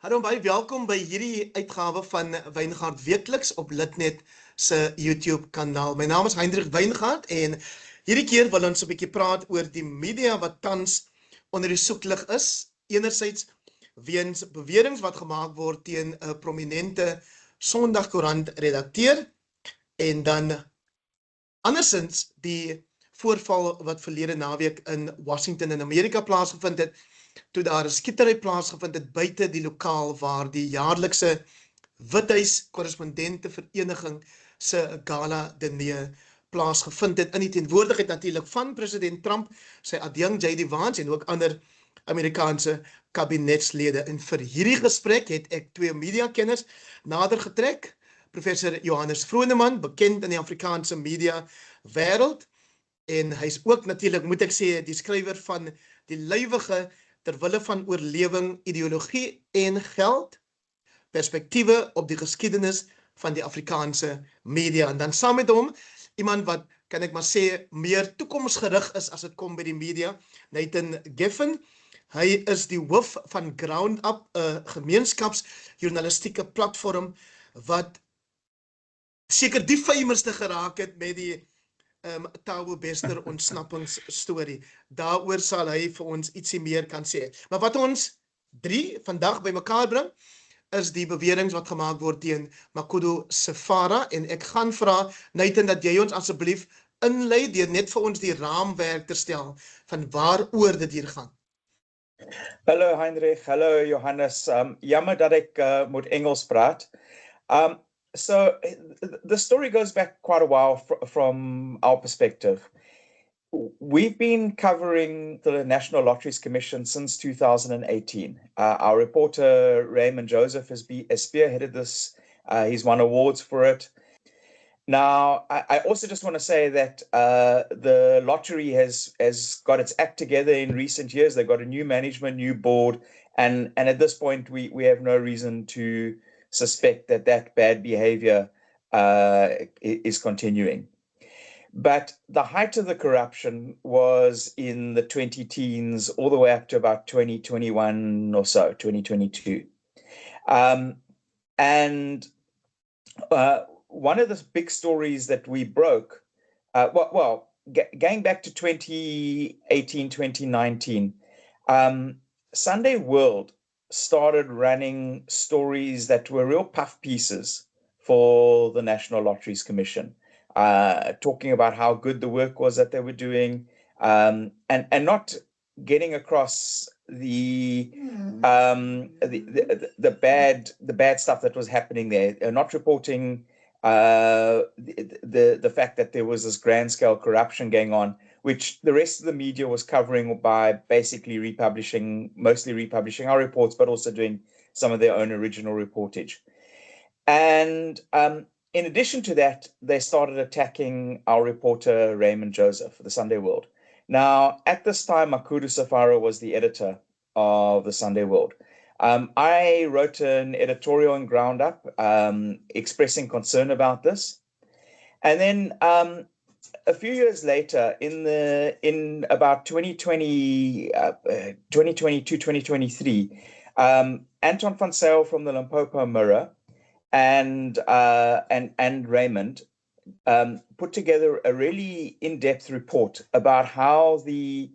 Hallo baie welkom by hierdie uitgawe van Wyngaard Weekliks op Litnet se YouTube kanaal. My naam is Hendrik Wyngaard en hierdie keer wil ons 'n bietjie praat oor die media wat tans onder die soeklig is. Enerzijds weens beweringe wat gemaak word teen 'n prominente Sondagkoerant redakteur en dan andersins die voorval wat verlede naweek in Washington in Amerika plaasgevind het, toe daar 'n skietery plaasgevind het buite die lokaal waar die jaarlikse Withuis Korrespondente Vereniging se gala diner plaasgevind het in die teenwoordigheid natuurlik van president Trump, sy adjunk JD Vance en ook ander Amerikaanse kabinetslede. En vir hierdie gesprek het ek twee mediakenners nader getrek. Professor Johannes Vroneman, bekend in die Afrikaanse media wêreld, en hy's ook natuurlik, moet ek sê, die skrywer van die lywige terwille van oorlewing, ideologie en geld, perspektiewe op die geskiedenis van die Afrikaanse media. En dan saam met hom, iemand wat, kan ek maar sê, meer toekomsgerig is as dit kom by die media, Nathan Geffen. Hy is die hoof van Ground Up, 'n gemeenskapsjournalistieke platform wat seker die famouste geraak het met die Thabo Bester ontsnappingsstorie. Daaroor sal hy vir ons ietsie meer kan sê. Maar wat ons drie vandag bymekaar bring, is die beweringe wat gemaak word teen Makhado Sefara, en ek gaan vra, Nathan, dat jy ons asseblief inlei deur net vir ons die raamwerk te stel van waaroor dit hier gaan. Hallo Heinrich, hallo Johannes. Jammer dat ek moet Engels praat. So the story goes back quite a while from our perspective. We've been covering the National Lotteries Commission since 2018. Our reporter Raymond Joseph has spearheaded this. He's won awards for it. Now, I also just want to say that the lottery has got its act together in recent years. They've got a new management, new board, and at this point we have no reason to suspect that bad behavior is continuing. But the height of the corruption was in the 2010s all the way up to about 2021 or so, 2022. And one of the big stories that we broke, going back to 2018, 2019, Sunday World started running stories that were real puff pieces for the National Lotteries Commission, talking about how good the work was that they were doing, and not getting across the bad stuff that was happening there, not reporting the fact that there was this grand scale corruption going on, which the rest of the media was covering by basically mostly republishing our reports, but also doing some of their own original reportage. And in addition to that, they started attacking our reporter, Raymond Joseph, for the Sunday World. Now, at this time, Makhado Sefara was the editor of the Sunday World. I wrote an editorial in Ground Up expressing concern about this. And then a few years later, in about 2022, 2023, Anton van Sail from the Limpopo Mirror and Raymond put together a really in-depth report about how the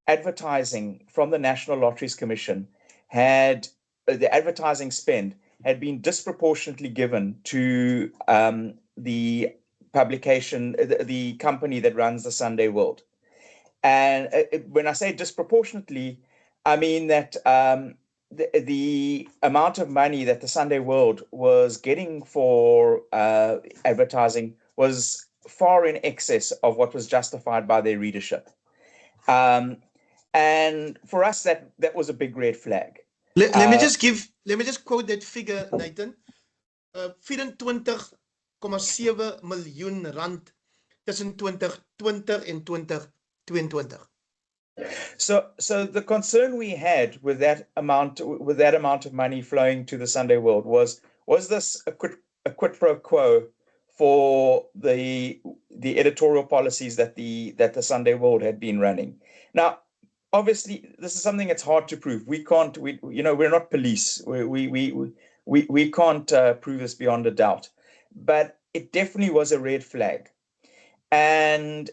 advertising from the National Lotteries Commission the advertising spend had been disproportionately given to the publication, the company that runs the Sunday World. And when I say disproportionately, I mean that the amount of money that the Sunday World was getting for advertising was far in excess of what was justified by their readership. And for us, that was a big red flag. Let me just quote that figure, Nathan. 24,7 miljoen rand tussen 2020 en 2022. So the concern we had with that amount of money flowing to the Sunday World was this a quid pro quo for the editorial policies that the Sunday World had been running? Now, obviously, this is something that's hard to prove. We can't, we're not police. We can't prove this beyond a doubt. But it definitely was a red flag. And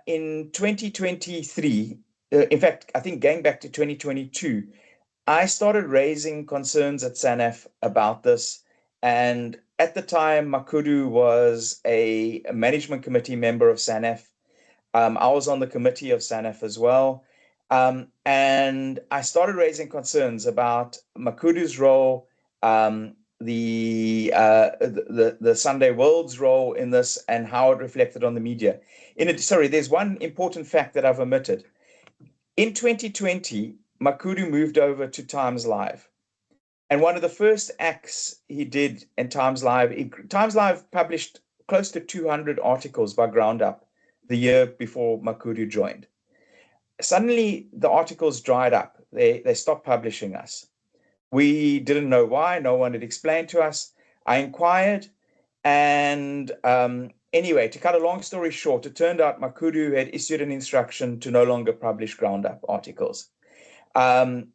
in 2023, in fact, I think going back to 2022, I started raising concerns at SANEF about this. And at the time, Makudu was a management committee member of SANEF. I was on the committee of SANEF as well. And I started raising concerns about Makudu's role, the Sunday World's role in this, and how it reflected on the media. There's one important fact that I've omitted. In 2020, Makudu moved over to Times Live. And one of the first acts he did in Times Live published close to 200 articles by Ground Up the year before Makudu joined. Suddenly, the articles dried up. They stopped publishing us. We didn't know why. No one had explained to us. I inquired, and anyway, to cut a long story short, it turned out Makudu had issued an instruction to no longer publish Ground Up articles. The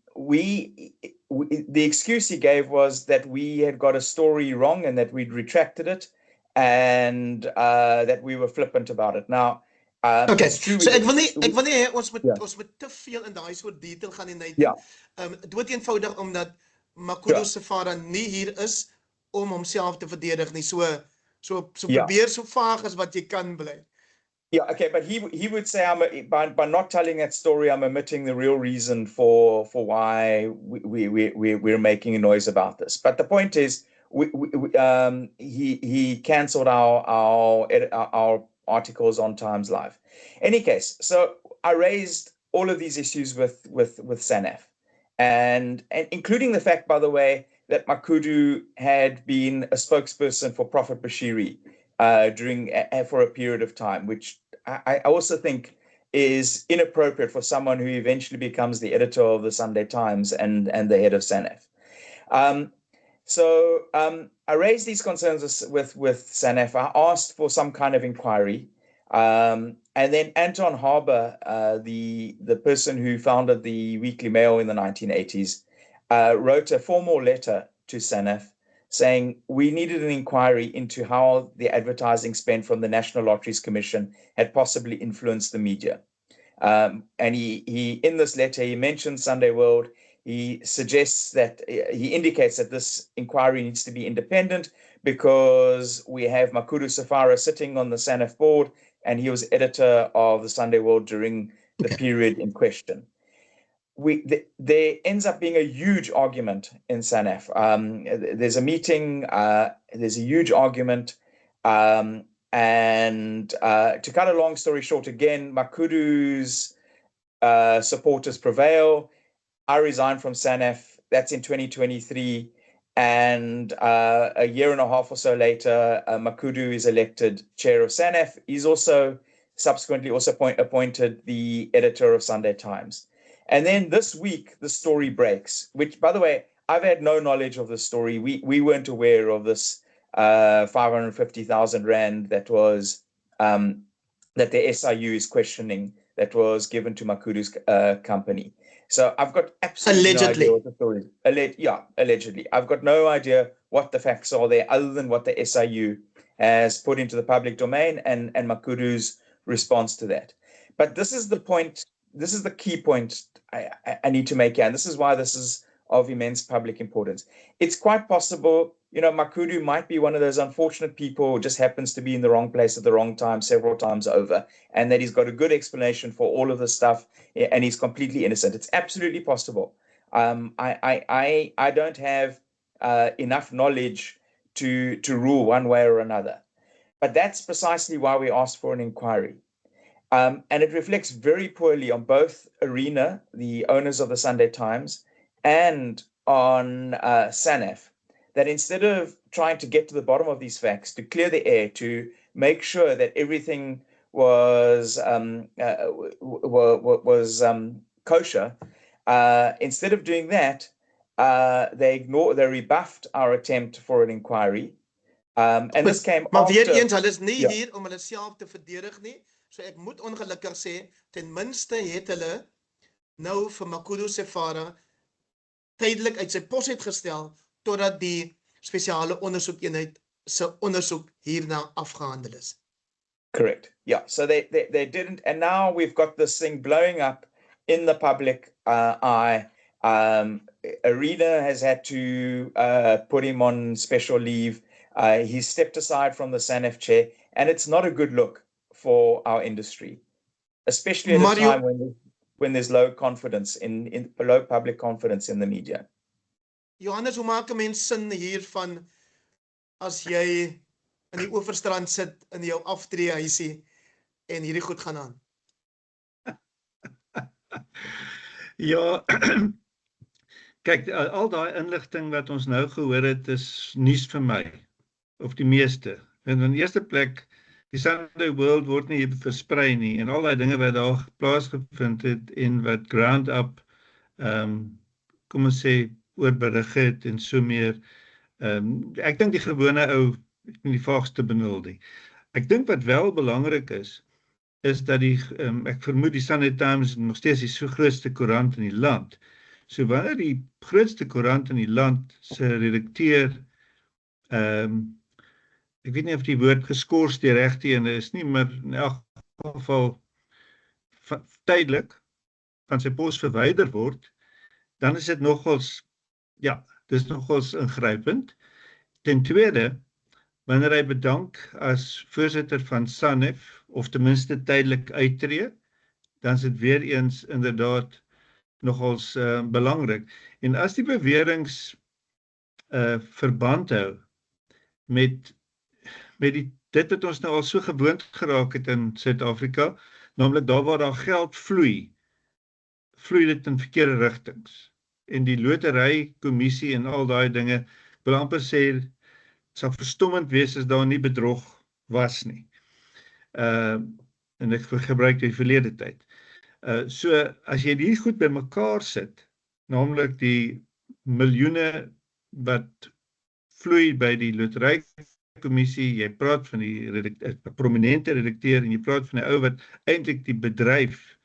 excuse he gave was that we had got a story wrong and that we'd retracted it, and that we were flippant about it. Now, Okay, it's true. so ek wil nie hê ons moet Ja. ons moet te veel in daai soort detail gaan nie, Nathan. Ja. Dood eenvoudig omdat Makudu Ja. Sefara nie hier is om homself te verdedig nie. So Ja. probeer so vaag as wat jy kan bly. Yeah, okay, but he would say by not telling that story, I'm omitting the real reason for why we're making a noise about this. But the point is, he cancelled our articles on Times Live. Any case, so I raised all of these issues with SANEF, and including the fact, by the way, that Makudu had been a spokesperson for Prophet Bashiri for a period of time, which I also think is inappropriate for someone who eventually becomes the editor of the Sunday Times and the head of SANEF. So I raised these concerns with SANEF. I asked for some kind of inquiry. And then Anton Harber, the person who founded the Weekly Mail in the 1980s, wrote a formal letter to SANEF saying we needed an inquiry into how the advertising spent from the National Lotteries Commission had possibly influenced the media. And he in this letter, he mentions Sunday World. He suggests that he indicates that this inquiry needs to be independent because we have Makudu Sefara sitting on the SANEF board, and he was editor of the Sunday World during the period in question. There ends up being a huge argument in SANEF. There's a meeting, there's a huge argument, and to cut a long story short, again, Makudu's supporters prevail. I resign from SANEF. That's in 2023, and a year and a half or so later, Makudu is elected chair of SANEF. He's also subsequently appointed the editor of Sunday Times. And then this week, the story breaks, which, by the way, I've had no knowledge of the story. We weren't aware of this 550,000 Rand that was that the SIU is questioning, that was given to Makudu's company. So I've got absolutely no idea what the story is. Allegedly. I've got no idea what the facts are there other than what the SIU has put into the public domain and Makudu's response to that. But this is the point. This is the key point I need to make here, and this is why this is of immense public importance. It's quite possible, Makudu might be one of those unfortunate people who just happens to be in the wrong place at the wrong time several times over, and that he's got a good explanation for all of this stuff, and he's completely innocent. It's absolutely possible. I don't have enough knowledge to rule one way or another, but that's precisely why we asked for an inquiry. And it reflects very poorly on both Arena, the owners of the Sunday Times, and on SANEF, that instead of trying to get to the bottom of these facts, to clear the air, to make sure that everything was kosher, instead of doing that, they rebuffed our attempt for an inquiry. And this came maar after... weer eens, hulle is nie hier om hulle self te verdedig nie. So ek moet ongelukkig sê, ten minste het hulle nou vir Makudu Sefara tydelik uit sy pos het gestel, totdat die spesiale ondersoekeenheid se ondersoek hierna afgehandel is. Correct. Yeah. So they didn't, and now we've got this thing blowing up in the public eye. Arena has had to put him on special leave. He stepped aside from the SANEF chair, and it's not a good look for our industry, especially at a time when there's low confidence in low public confidence in the media. Johannes, hoe maak 'n mens sin hiervan as jy in die Oeverstrand sit in jou aftreehuisie en hierdie goed gaan aan? Ja, kyk, al daai inligting wat ons nou gehoor het, is nuus vir my, of die meeste. En in die eerste plek, die Sunday World word nie versprei nie, en al die dinge wat daar plaasgevind het, en wat ground up, kom ons sê, oorberig het, en so meer. Ek dink die gewone ou, die vaagste benul nie. Ek dink wat wel belangrik is dat ek vermoed die Sunday Times nog steeds die grootste koerant in die land. So wanneer die grootste koerant in die land se redakteur, ek weet nie of die woord geskort die regte ene is nie, maar in elk geval tydelik van sy pos verwyder word, dan is dit nogals, ja, dis nogals ingrypend. Ten tweede, wanneer hy bedank as voorsitter van SANEF, of ten minste tydelik uittreë, dan is dit weer eens inderdaad nogals belangrik. En as die beweringe verband hou met dit wat ons nou al so gewoond geraak het in Suid-Afrika, naamlik daar waar daar geld vloei dit in verkeerde rigtings. En die loterykommissie en al daai dinge, wil amper sê, sal verstommend wees as daar nie bedrog was nie. En ek gebruik die verlede tyd. So, as jy die goed by mekaar sit, naamlik die miljoene wat vloei by die loterykommissie, jy praat van die prominente redakteur, en jy praat van die ou wat eintlik die bedryf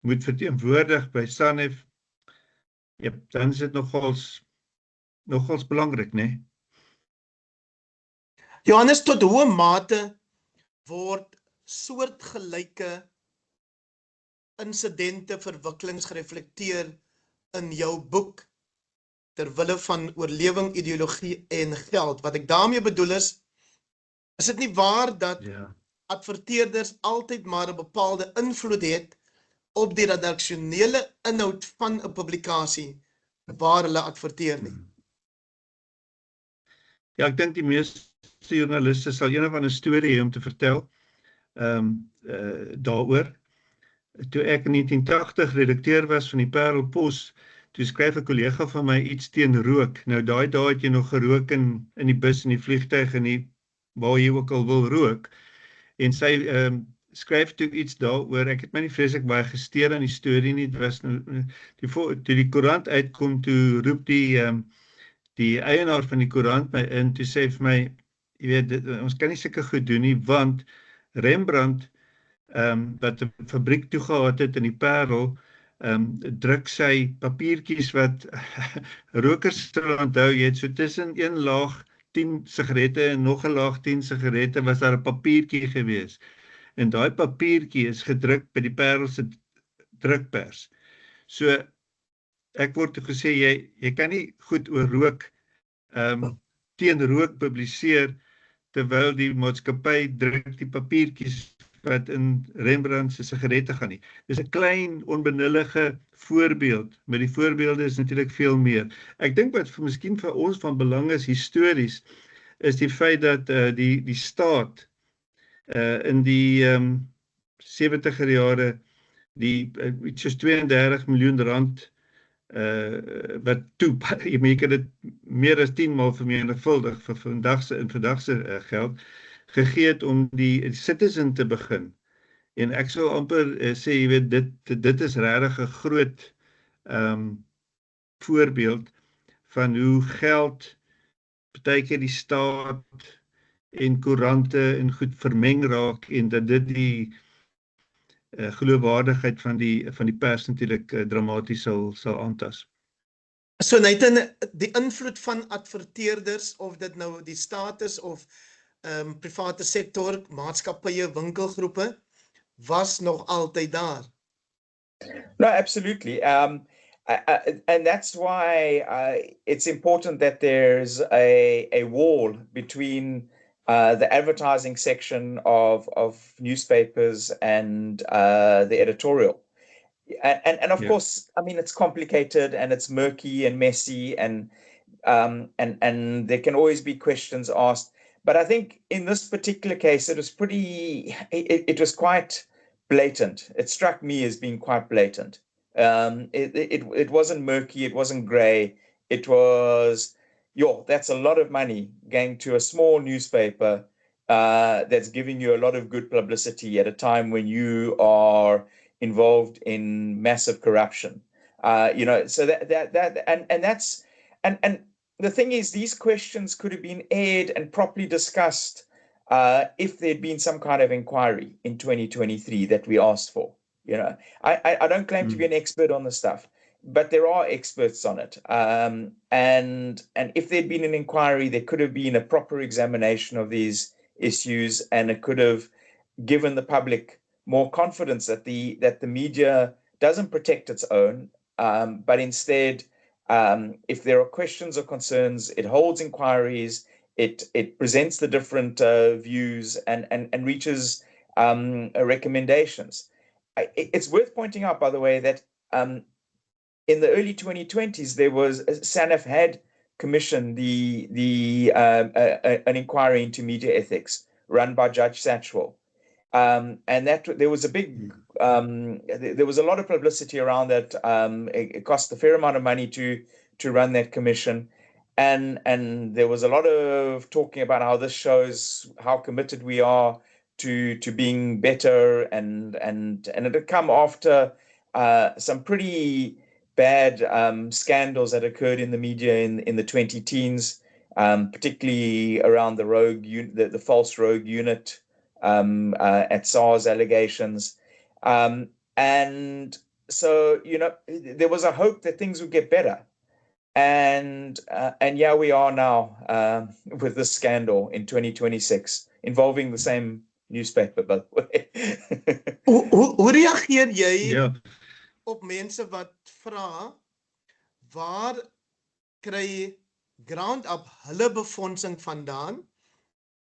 moet verteenwoordig by SANEF, ja, dan is dit nogals belangrik, né? Johannes, tot hoe mate word soortgelyke insidente, verwikkelings gereflekteer in jou boek terwille van oorlewing, ideologie en geld? Wat ek daarmee bedoel is dit nie waar dat adverteerders altyd maar 'n bepaalde invloed het op die redaksionele inhoud van 'n publikasie waar hulle adverteer nie? Ja, ek dink die meeste joernaliste sal een of ander storie hê om te vertel daaroor. Toe ek in 1980 redakteur was van die Parelpos, toe skryf 'n kollega van my iets teen rook. Nou daai dae het jy nog gerook in die bus, in die vliegtuig, en waar jy ook al wil rook. En sy skryf toe iets daaroor. Ek het my nie vreeslik baie gesteer aan die storie nie. Dit was nou toe die koerant uitkom, toe roep die eienaar van die koerant my in, toe sê vir my, jy weet, ons kan nie sulke goed doen nie, want Rembrandt, wat 'n fabriek toegehad het in die Parel, druk sy papiertjies wat rokers sal onthou, jy het so tussen een laag 10 sigarette en nog 'n laag 10 sigarette, was daar 'n papiertjie gewees. En daai papiertjie is gedruk by die Parel se drukpers. So, ek word gesê, jy kan nie goed oor rook, teen rook publiseer, terwyl die maatskappy druk die papiertjies wat in Rembrandt se sigarette gaan nie. Dis 'n klein, onbenullige voorbeeld, maar die voorbeelde is natuurlik veel meer. Ek dink wat miskien vir ons van belang is, histories, is die feit dat die staat in die 70er jare iets soos 32 miljoen rand wat toe, jy kan dit meer as 10 maal vermenigvuldig vir vandagse geld, gegee het om die Citizen te begin. En ek sou amper sê, jy weet, dit is regtig 'n groot voorbeeld van hoe geld partykeer die staat en koerante en goed vermeng raak, en dat dit geloofwaardigheid van die pers natuurlik dramaties sal aantas. So Nathan, die invloed van adverteerders, of dit nou die staat is of private sektor, maatskappye, winkelgroepe, was nog altyd daar. No, absolutely. And that's why it's important that there's a wall between the advertising section of newspapers and the editorial. And of course, I mean, it's complicated and it's murky and messy and there can always be questions asked. But I think in this particular case, it was it was quite blatant. It struck me as being quite blatant. It wasn't murky, it wasn't gray. It was, that's a lot of money going to a small newspaper that's giving you a lot of good publicity at a time when you are involved in massive corruption. So and the thing is, these questions could have been aired and properly discussed if there'd been some kind of inquiry in 2023 that we asked for. I don't claim to be an expert on the stuff, but there are experts on it. And if there'd been an inquiry, there could have been a proper examination of these issues, and it could have given the public more confidence that the media doesn't protect its own, but instead, if there are questions or concerns, it holds inquiries, it presents the different views and reaches recommendations. It's worth pointing out, by the way, that in the early 2020s, there was SANEF had commissioned an inquiry into media ethics run by Judge Satchwell. And that there was a big, there was a lot of publicity around that. It cost a fair amount of money to run that commission, and there was a lot of talking about how this shows how committed we are to being better, and it had come after some pretty bad scandals that occurred in the media in the 2010s, particularly around the false rogue unit. At SARS allegations. And so, there was a hope that things would get better. And yeah, we are now with this scandal in 2026 involving the same newspaper, by the way. Hoe reageer jy op mense wat vra, waar kry Ground Up hulle befondsing vandaan?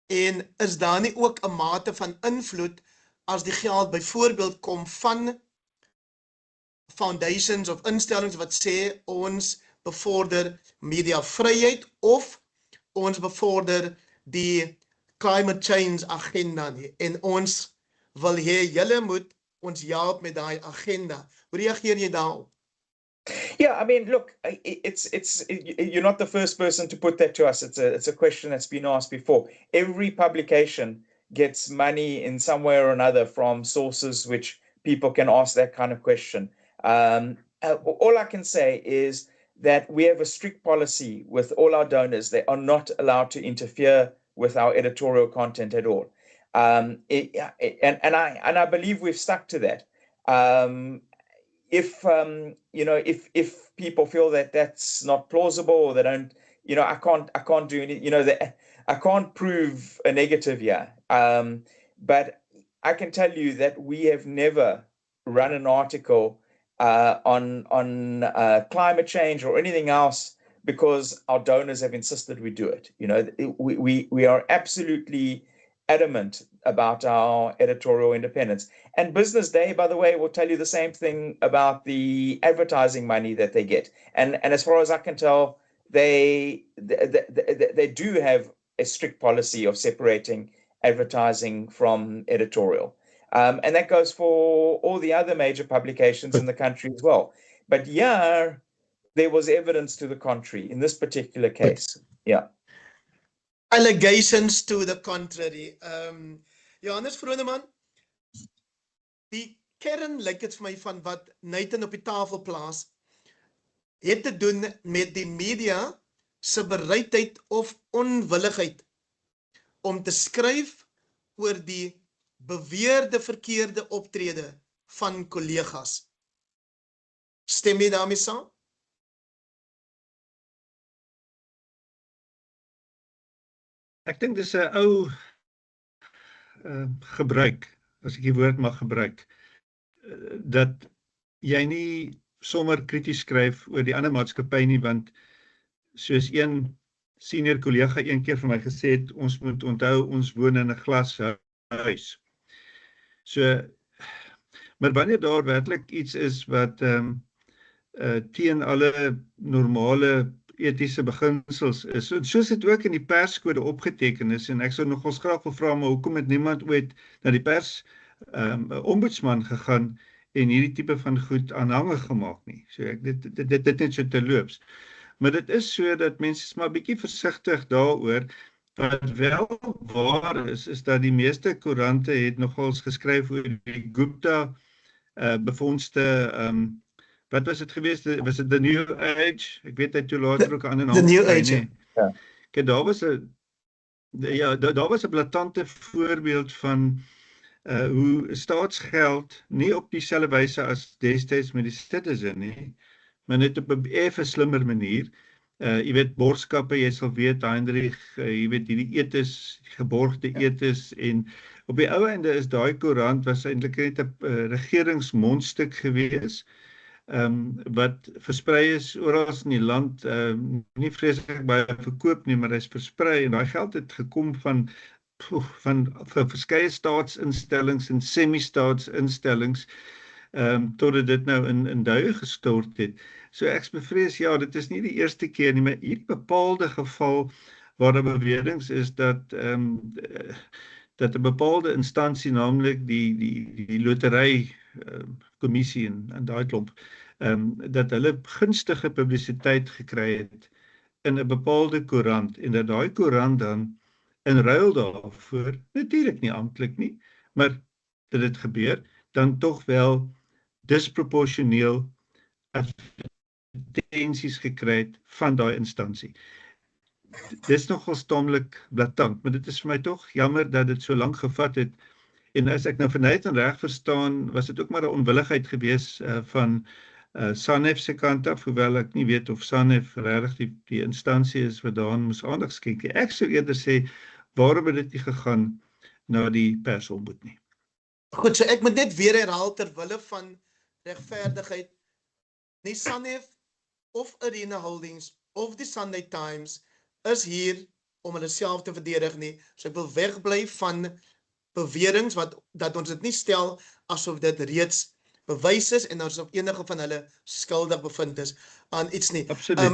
En is daar nie ook 'n mate van invloed as die geld byvoorbeeld kom van foundations of instellings wat sê ons bevorder mediavryheid of ons bevorder die climate change agenda nie, en ons wil hê julle moet ons help met daai agenda. Hoe reageer jy daarop? Yeah, I mean, look, you're not the first person to put that to us. It's a question that's been asked before. Every publication gets money in some way or another from sources which people can ask that kind of question. All I can say is that we have a strict policy with all our donors. They are not allowed to interfere with our editorial content at all. And I believe we've stuck to that. If people feel that that's not plausible, or they don't, I can't do any, I can't prove a negative here. But I can tell you that we have never run an article on climate change or anything else because our donors have insisted we do it. We are absolutely adamant about our editorial independence. And Business Day, by the way, will tell you the same thing about the advertising money that they get. And as far as I can tell, they do have a strict policy of separating advertising from editorial. And that goes for all the other major publications in the country as well. But yeah, there was evidence to the contrary in this particular case. Yeah. Allegations to the contrary. Johannes Vroneman, die kern lyk dit vir my van wat Nathan op die tafel plaas, het te doen met die media se bereidheid of onwilligheid om te skryf oor die beweerde verkeerde optrede van kollegas. Stem jy daarmee saam? Ek dink dis 'n ou gebruik, as ek die woord mag gebruik, dat jy nie sommer krities skryf oor die ander maatskappy nie, want soos een senior kollega een keer vir my gesê het, ons moet onthou, ons woon in 'n glashuis. So, maar wanneer daar werklik iets is wat teen alle normale etiese beginsels is, soos dit ook in die perskode opgeteken is, en ek sou nogals graag wil vra, maar hoekom het niemand ooit na die pers ombudsman gegaan en hierdie tipe van goed aanhangig gemaak nie. So dit net so terloops. Maar dit is so dat mense is maar bietjie versigtig daaroor. Wat wel waar is dat die meeste koerante het nogals geskryf oor die Gupta bevondste, wat was dit geweest? Was dit The New Age? Ek weet hy toe later ook 'n ander naam. The New Age, nee. Ja. Kyk, daar was 'n blaatante voorbeeld van hoe staatsgeld nie op dieselfde wyse as destyds met die Citizen nie, maar net op 'n effe slimmer manier. Jy weet, borgskappe, jy sal weet, Heinrich, jy weet, hierdie etes, geborgde etes, en op die ou einde is daai koerant was eintlik net 'n regeringsmondstuk gewees, wat versprei is oral in die land, nie vreeslik baie verkoop nie, maar hy is versprei, en daai geld het gekom van verskeie staatsinstellings en semi-staatsinstellings, totdat dit nou in duie gestort het. So ek bevrees, ja, dit is nie die eerste keer nie, maar hierdie bepaalde geval waar daar beweringe is dat 'n bepaalde instansie, naamlik die lotery kommissie en daai klomp, dat hulle gunstige publisiteit gekry het in 'n bepaalde koerant, en dat daai koerant dan in ruil daarvoor, natuurlik nie amptelik nie, maar dat dit gebeur, dan tog wel disproporsioneel advertensies gekry het van daai instansie. Dis nogal stomlik blaatant, maar dit is vir my tog jammer dat dit so lank gevat het, en as ek nou vernuit en reg verstaan, was dit ook maar 'n onwilligheid gewees van SANEF se kant af, hoewel ek nie weet of SANEF regtig die instansie is wat daaraan moes aandag skenk. Ek sou eerder sê, waarom het dit nie gegaan na die persombud nie? Goed, so ek moet net weer herhaal ter wille van regverdigheid. Nie SANEF of Arena Holdings of die Sunday Times is hier om hulle self te verdedig nie. So ek wil wegbly van beweringe dat ons dit nie stel asof dit reeds bewys is en ons op enige van hulle skuldig bevind is aan iets nie.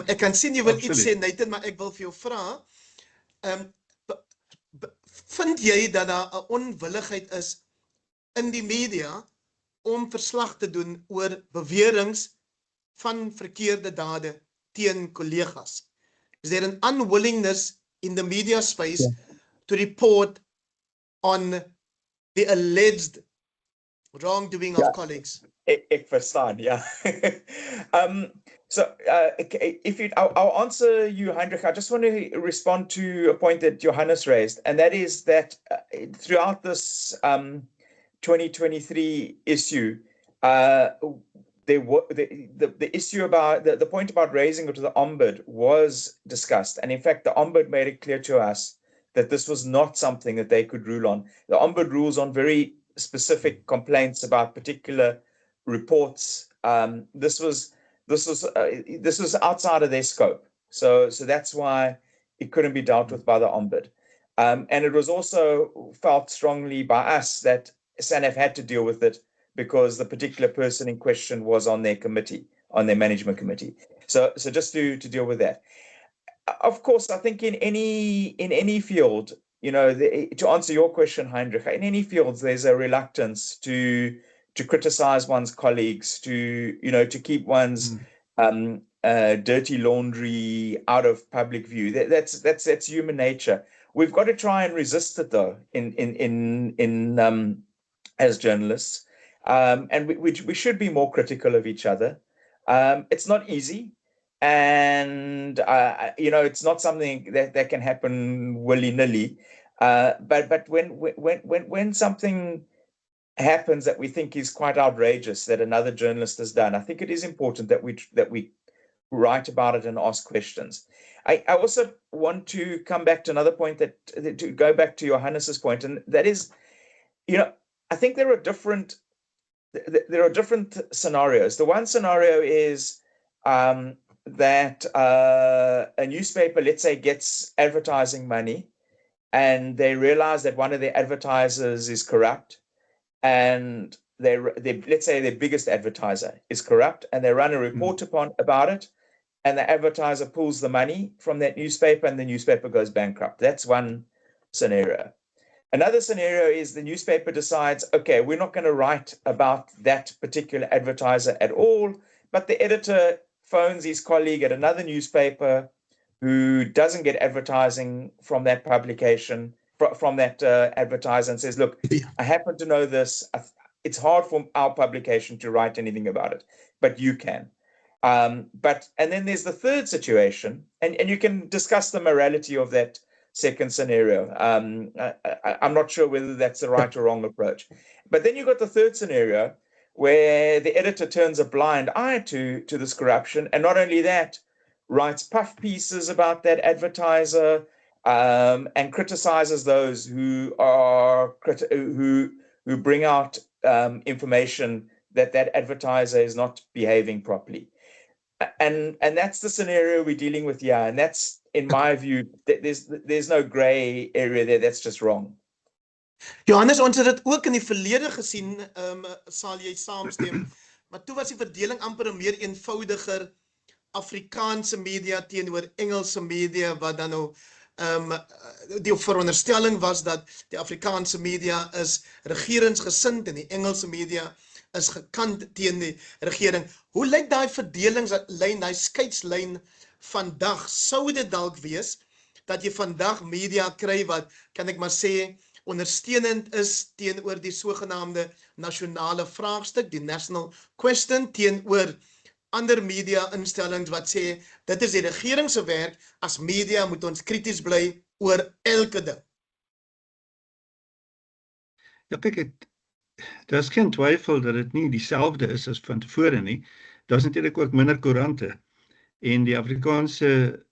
Ek kan sien jy wil iets sê, Nathan, maar ek wil vir jou vra, vind jy dat daar 'n onwilligheid is in die media om verslag te doen oor beweringe van verkeerde dade teen kollegas? Is there an unwillingness in the media space to report on the alleged wrongdoing of colleagues? Ek verstaan, ja. I'll answer you, Heinrich. I just want to respond to a point that Johannes raised, and that is that throughout this 2023 issue, the issue about the point about raising it to the Ombud was discussed, and in fact, the Ombud made it clear to us that this was not something that they could rule on. The Ombud rules on very specific complaints about particular reports. This was outside of their scope, so that's why it couldn't be dealt with by the Ombud, and it was also felt strongly by us that SANEF had to deal with it because the particular person in question was on their committee, on their management committee. So just to deal with that. Of course, I think in any field, to answer your question, Heinrich, in any fields there's a reluctance to criticize one's colleagues, to keep one's dirty laundry out of public view. That's human nature. We've got to try and resist it, though, in as journalists, and we should be more critical of each other. It's not easy. And it's not something that can happen willy-nilly. But when something happens that we think is quite outrageous that another journalist has done, I think it is important that we write about it and ask questions. I also want to come back to another point to go back to Johannes's point, and that is, I think there are different scenarios. The one scenario is that a newspaper, let's say, gets advertising money, and they realize that one of their advertisers is corrupt, and let's say their biggest advertiser is corrupt, and they run a report about it, and the advertiser pulls the money from that newspaper, and the newspaper goes bankrupt. That's one scenario. Another scenario is the newspaper decides, okay, we're not going to write about that particular advertiser at all, but the editor phones his colleague at another newspaper who doesn't get advertising from that publication, from that advertiser, and says, look, I happen to know this. It's hard for our publication to write anything about it, but you can. And then there's the third situation, and you can discuss the morality of that second scenario. I'm not sure whether that's the right or wrong approach. But then you've got the third scenario where the editor turns a blind eye to this corruption, and not only that, writes puff pieces about that advertiser, and criticizes those who bring out information that advertiser is not behaving properly. And that's the scenario we're dealing with here. And that's, in my view, there's no gray area there. That's just wrong. Johannes, ons het dit ook in die verlede gesien, sal jy saamstem, maar toe was die verdeling amper meer eenvoudiger, Afrikaanse media teenoor Engelse media, wat dan nou die veronderstelling was dat die Afrikaanse media is regeringsgesind en die Engelse media is gekant teen die regering. Hoe lyk daai verdelingslyn, daai skeidslyn vandag? Sou dit dalk wees dat jy vandag media kry wat, kan ek maar sê, ondersteunend is teenoor die sogenaamde nasionale vraagstuk, die national question, teenoor ander media instellings wat sê, dit is die regering se werk, as media moet ons krities bly oor elke ding? Ja, kyk, daar is geen twyfel dat dit nie dieselfde is as van tevore nie. Daar is natuurlik ook minder koerante. En die Afrikaanse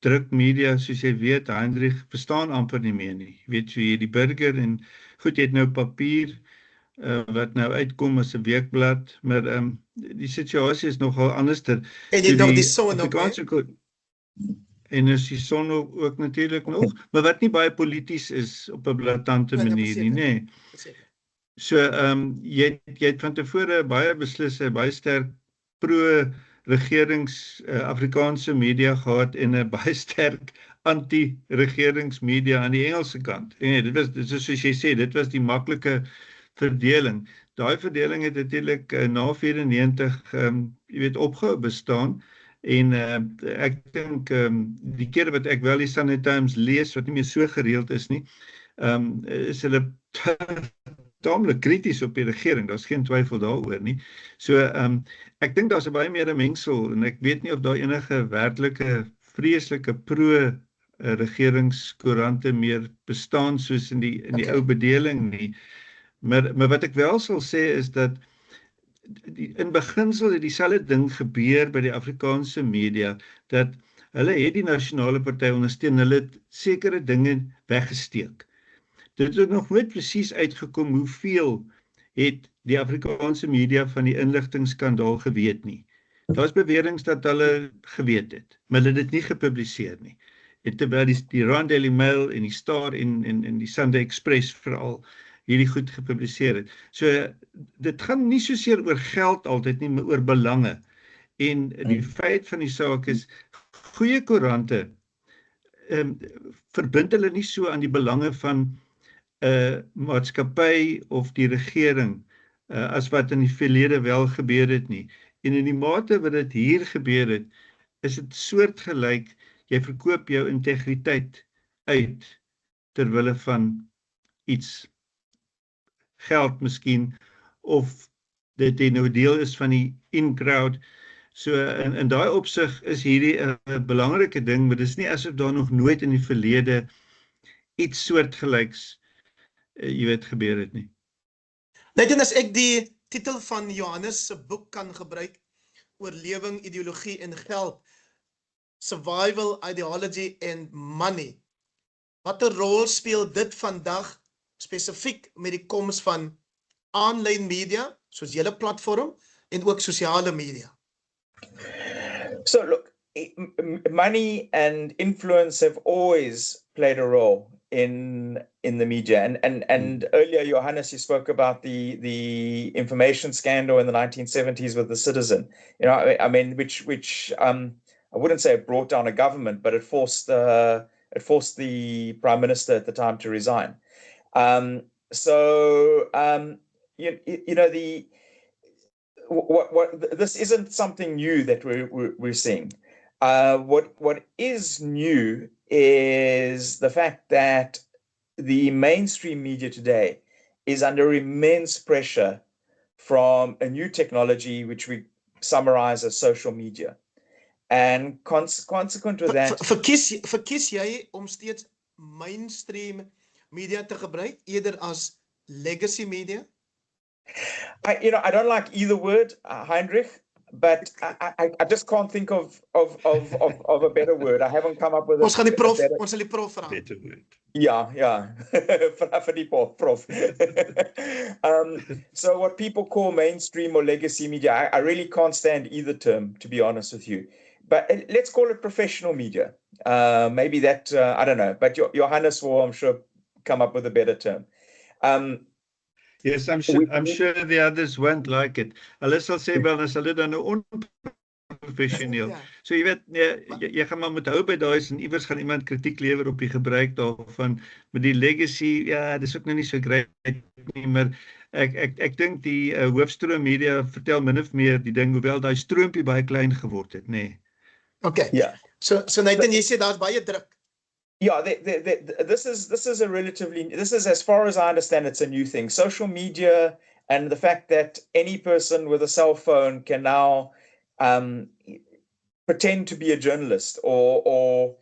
drukmedia, soos jy weet, Heinrich, bestaan amper nie meer nie. Jy weet, so jy die burger en goed, jy het nou papier, wat nou uitkom as 'n weekblad, maar die situasie is nogal anderster. En jy het nog die son ook, en is die son ook natuurlik nog, maar wat nie baie polities is op 'n blaatante manier nie, nee. So, jy het van tevore baie beslisse, baie sterk pro-regerings Afrikaanse media gehad en 'n baie sterk anti-regeringsmedia aan die Engelse kant. En dit is soos jy sê, dit was die maklike verdeling. Daai verdeling het natuurlik na 94 jy weet, opgehou bestaan, en ek dink die keer wat ek wel die Sunday Times lees, wat nie meer so gereeld is nie, is hulle taamlik krities op die regering, daar's geen twyfel daaroor nie. So, ek dink daar's baie meer 'n mengsel, en ek weet nie of daar enige werklike, vreeslike pro-regeringskoerante meer bestaan, soos in die ou bedeling nie. Maar wat ek wel sal sê is dat in beginsel het dieselfde ding gebeur by die Afrikaanse media, dat hulle het die nasionale party ondersteun, hulle het sekere dinge weggesteek. Dit het nog nooit presies uitgekom hoeveel het die Afrikaanse media van die inligtingsskandaal geweet nie. Daar is beweringe dat hulle geweet het, maar hulle het dit nie gepubliseer nie. Terwyl die Rand Daily Mail en die Star en die Sunday Express veral hierdie goed gepubliseer het. So, dit gaan nie soseer oor geld altyd nie, maar oor belange. En die feit van die saak is, goeie koerante verbind hulle nie so aan die belange van maatskappy of die regering, as wat in die verlede wel gebeur het nie. En in die mate wat dit hier gebeur het, is dit soortgelyk, jy verkoop jou integriteit uit, terwille van iets, geld miskien, of dit nou deel is van die in-crowd. So, in daai opsig is hierdie 'n belangrike ding, maar dit is nie asof daar nog nooit in die verlede iets soortgelyks, jy weet, gebeur het nie. Net en as ek die titel van Johannes se boek kan gebruik, Oorlewing, Ideologie en Geld, Survival, Ideology and Money. Watter rol speel dit vandag spesifiek met die koms van aanlyn media, soos julle platform, en ook sosiale media? So look, money and influence have always played a role in the media. And earlier, Johannes, you spoke about the information scandal in the 1970s with the Citizen. You know, I mean, which I wouldn't say it brought down a government, but it forced the prime minister at the time to resign. You know, this isn't something new that we're seeing. What is new is the fact that the mainstream media today is under immense pressure from a new technology which we summarize as social media. And consequent to that, Verkies jy om steeds mainstream media te gebruik eerder as legacy media? I don't like either word, Heinrich, but I just can't think of a better word. I haven't come up with Ons gaan die prof, better... ons sal die prof vra. Beter word. Ja. vir die prof. So what people call mainstream or legacy media, I really can't stand either term, to be honest with you. But let's call it professional media. Maybe that, I don't know, but Johannes will, I'm sure, come up with a better term. Yes, I'm sure the others won't like it. Hulle sal sê wel as hulle dan nou onprofessioneel. Ja. So jy weet, jy gaan maar moet hou by daai en iewers gaan iemand kritiek lewer op die gebruik daarvan met die legacy. Ja, dis ook nou nie so great nie, maar ek dink die hoofstroom media vertel min of meer die ding hoewel daai stroompie baie klein geword het, nê. Nee. Okay. Yeah. So Nathan, jy sê daar's baie druk. Yeah, this is a relatively, this is, as far as I understand, it's a new thing. Social media and the fact that any person with a cell phone can now pretend to be a journalist or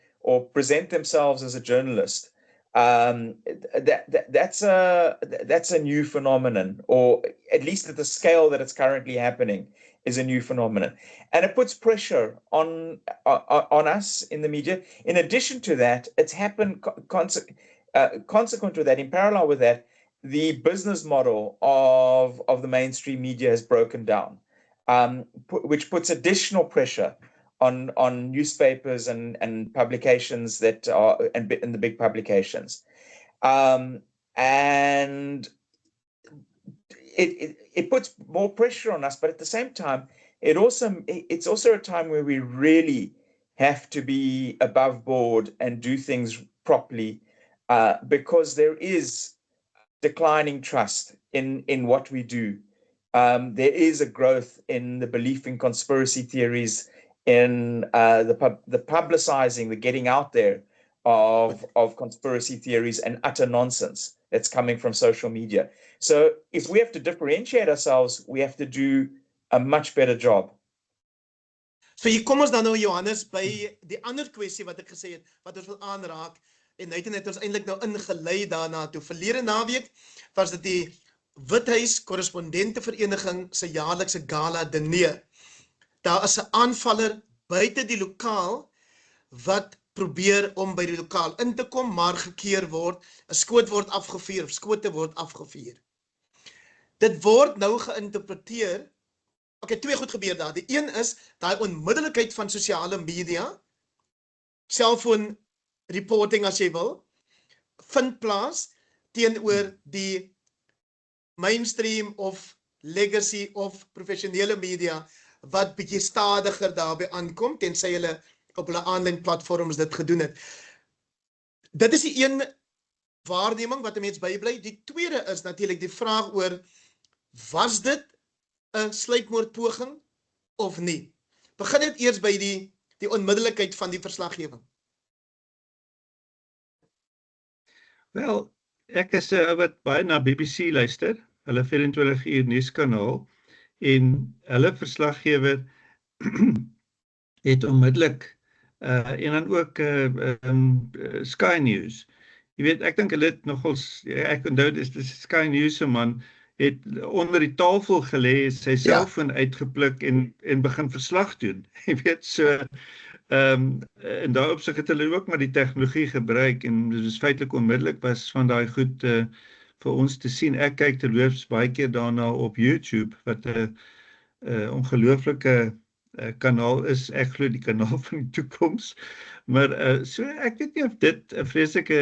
present themselves as a journalist. That's a new phenomenon, or at least at the scale that it's currently happening is a new phenomenon, and it puts pressure on us in the media. In addition to that, it's happened consequent to that. In parallel with that, the business model of the mainstream media has broken down, which puts additional pressure on newspapers and publications that are and the big publications, and it puts more pressure on us. But at the same time, it's also a time where we really have to be above board and do things properly, because there is declining trust in what we do. There is a growth in the belief in conspiracy theories, in the publicizing, the getting out there of conspiracy theories and utter nonsense that's coming from social media. So if we have to differentiate ourselves, we have to do a much better job. So hier kom ons dan nou, Johannes, by die ander kwessie wat ek gesê het, wat ons wil aanraak, en Nathan het ons eintlik nou ingelei daarna toe. Verlede naweek was dit die Withuis Korrespondentevereniging se jaarlikse gala diner. Daar is 'n aanvaller buite die lokaal wat probeer om by die lokaal in te kom, maar gekeer word, 'n skoot word afgevuur of skote word afgevuur. Dit word nou geïnterpreteer. Okay, twee goed gebeur daar. Die een is daai onmiddellikheid van sosiale media, selfoon reporting as jy wil, vind plaas teenoor die mainstream of legacy of professionele media wat bietjie stadiger daarby aankom tensy hulle op hulle aanlyn platforms dit gedoen het. Dit is die een waarneming wat 'n mens bybly. Die tweede is natuurlik die vraag oor, was dit 'n sluipmoordpoging of nie? Begin dit eers by die onmiddellikheid van die verslaggewing. Wel, ek is 'n ou wat baie na BBC luister, hulle 24 uur nuuskanaal, en hulle verslaggewer het onmiddellik en dan ook Sky News. Jy weet, ek dink hulle het nogals, ek onthou dis Sky News se man het onder die tafel gelê, sy selfoon uitgepluk en begin verslag doen. Jy weet, so en daar opsig het hulle ook maar die tegnologie gebruik en dit is feitelik onmiddellik was van daai goed vir ons te sien. Ek kyk terloops baie keer daarna op YouTube wat 'n ongelooflike kanaal is, ek glo die kanaal van die toekoms. Maar so ek weet nie of dit 'n vreeslike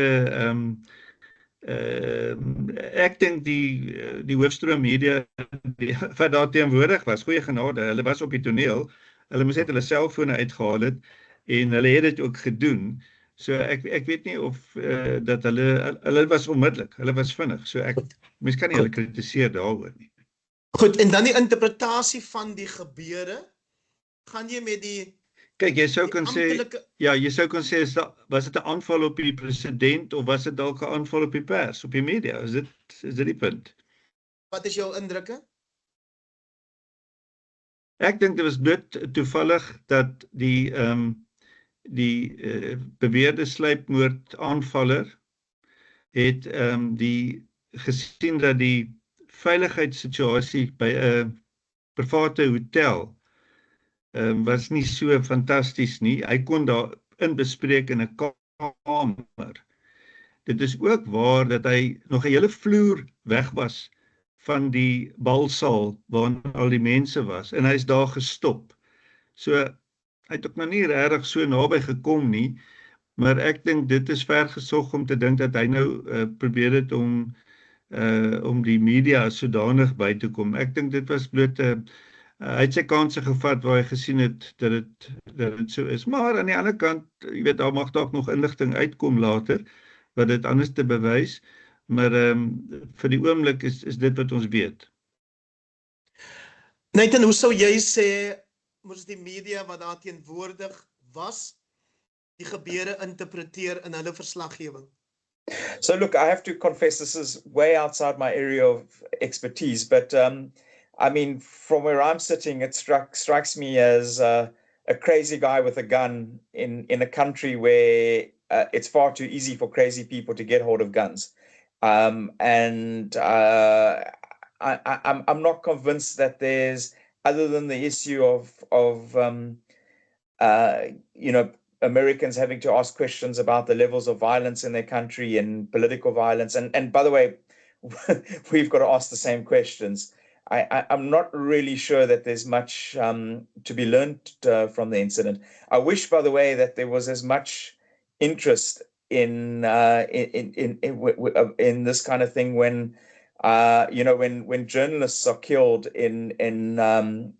ek dink die hoofstroom media wat daar teenwoordig was, goeie genade, hulle was op die toneel, hulle moes net hulle selfone uitgehaal het en hulle het dit ook gedoen. So ek weet nie of dat hulle was onmiddellik, hulle was vinnig. So mens kan nie hulle kritiseer daaroor nie. Goed, en dan die interpretasie van die gebeure, gaan jy met die kyk, jy sou kan sê, amptelike... ja, jy sou kan sê, was dit 'n aanval op die president of was dit dalk 'n aanval op die pers, op die media? Is dit die punt? Wat is jou indrukke? Ek dink dit was bloot toevallig dat die beweerde sluipmoord aanvaller het gesien dat die veiligheidssituasie by 'n private hotel was nie so fantasties nie. Hy kon daar inbespreek in 'n kamer. Dit is ook waar dat hy nog 'n hele vloer weg was van die balsaal waar al die mense was en hy is daar gestop. So hy het ook nog nie regtig so naby gekom nie, maar ek dink dit is vergesog om te dink dat hy nou probeer het om die media sodanig by te kom. Ek dink dit was bloot hy het sy kanse gevat waar hy gesien het dat dit so is. Maar aan die ander kant, jy weet, daar mag dalk nog inligting uitkom later, wat dit anders te bewys, maar vir die oomblik is dit wat ons weet. Nathan, hoe sou jy sê, moes die media wat daar teenwoordig was, die gebeure interpreteer in hulle verslaggewing? So look, I have to confess this is way outside my area of expertise, but I mean, from where I'm sitting, it strikes me as a crazy guy with a gun in a country where it's far too easy for crazy people to get hold of guns. I'm not convinced that there's, other than the issue of you know, Americans having to ask questions about the levels of violence in their country and political violence. And by the way, we've got to ask the same questions. I'm not really sure that there's much to be learned from the incident. I wish, by the way, that there was as much interest in this kind of thing when you know, when journalists are killed in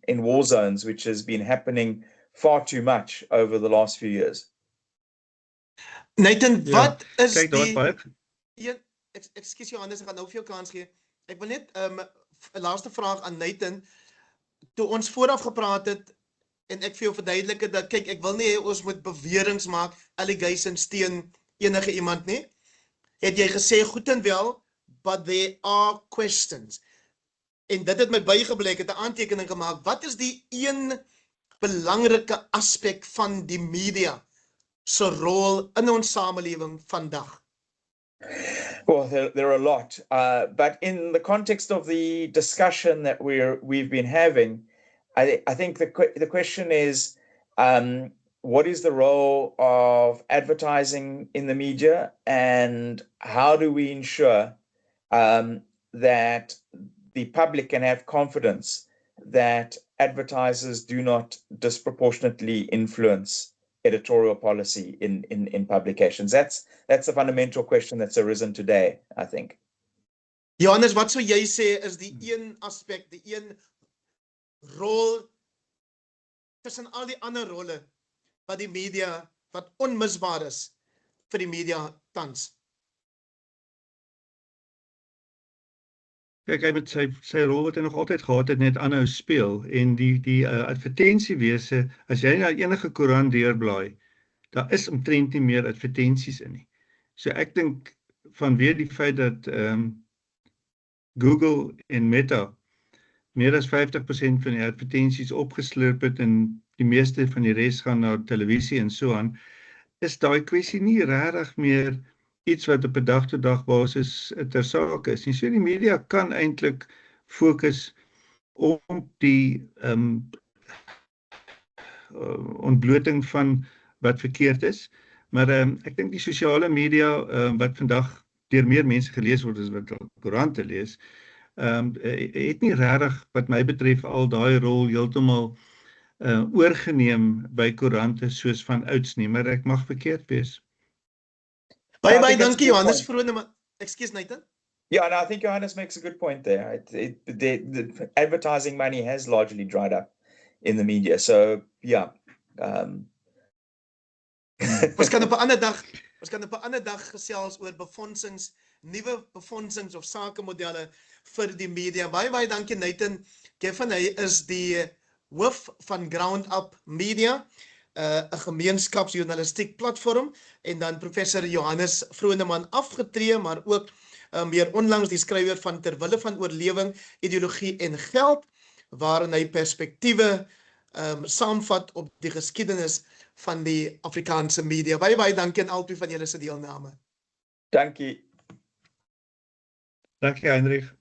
war zones, which has been happening far too much over the last few years. Nathan, wat is Kijk, die... Ekskuus Johannes, ek gaan nou vir jou kans gee. Ek wil net 'n laaste vraag aan Nathan. Toe ons vooraf gepraat het, en ek vir jou verduidelik het dat, kyk, ek wil nie ons moet beweringe maak, allegations teen enige iemand nie. Het jy gesê, goed en wel, but there are questions. En dit het my bygebly, ek het 'n aantekening gemaak. Wat is die een belangrike aspek van die media se rol in ons samelewing vandag? Well, there are a lot, but in the context of the discussion that we've been having, I think the question is, what is the role of advertising in the media, and how do we ensure that the public can have confidence that advertisers do not disproportionately influence editorial policy in publications? That's a fundamental question that's arisen today, I think. Johannes, wat sou jy sê is die een aspek, die een rol tussen al die ander rolle wat die media, wat onmisbaar is vir die media tans? Kyk, hy met sy rol wat hy nog altyd gehad het, net aanhou speel, en die advertensiewese, as jy na enige koerant deurblaai, daar is omtrent nie meer advertensies in nie. So ek dink, vanweer die feit dat Google en Meta meer as 50% van die advertensies opgeslurp het en die meeste van die res gaan na televisie en so aan, is daai kwessie nie regtig meer iets wat op 'n dag-tot-dag basis ter sake is nie. So die media kan eintlik fokus op die ontbloting van wat verkeerd is. Maar ek dink die sosiale media wat vandag deur meer mense gelees word as wat koerante lees, het nie regtig wat my betref al daai rol heeltemal oorgeneem by koerante soos van ouds nie, maar ek mag verkeerd wees. Baie I think that's a dankie good Johannes point. Vroneman. Ekskuus Nathan. Yeah, and I think Johannes makes a good point there. The advertising money has largely dried up in the media. So, yeah. Ons kan op 'n ander dag gesels oor befondsings, nuwe befondsings of sakemodelle vir die media. Baie dankie Nathan. Kevin, hy is die hoof van Ground Up Media, 'n gemeenskapsjournalistiek platform, en dan professor Johannes Vroneman afgetree, maar ook meer onlangs die skrywer van Terwille van Oorlewing, Ideologie en Geld, waarin hy perspektiewe saamvat op die geskiedenis van die Afrikaanse media. Baie dankie aan albei van julle se deelname. Dankie. Dankie Heinrich.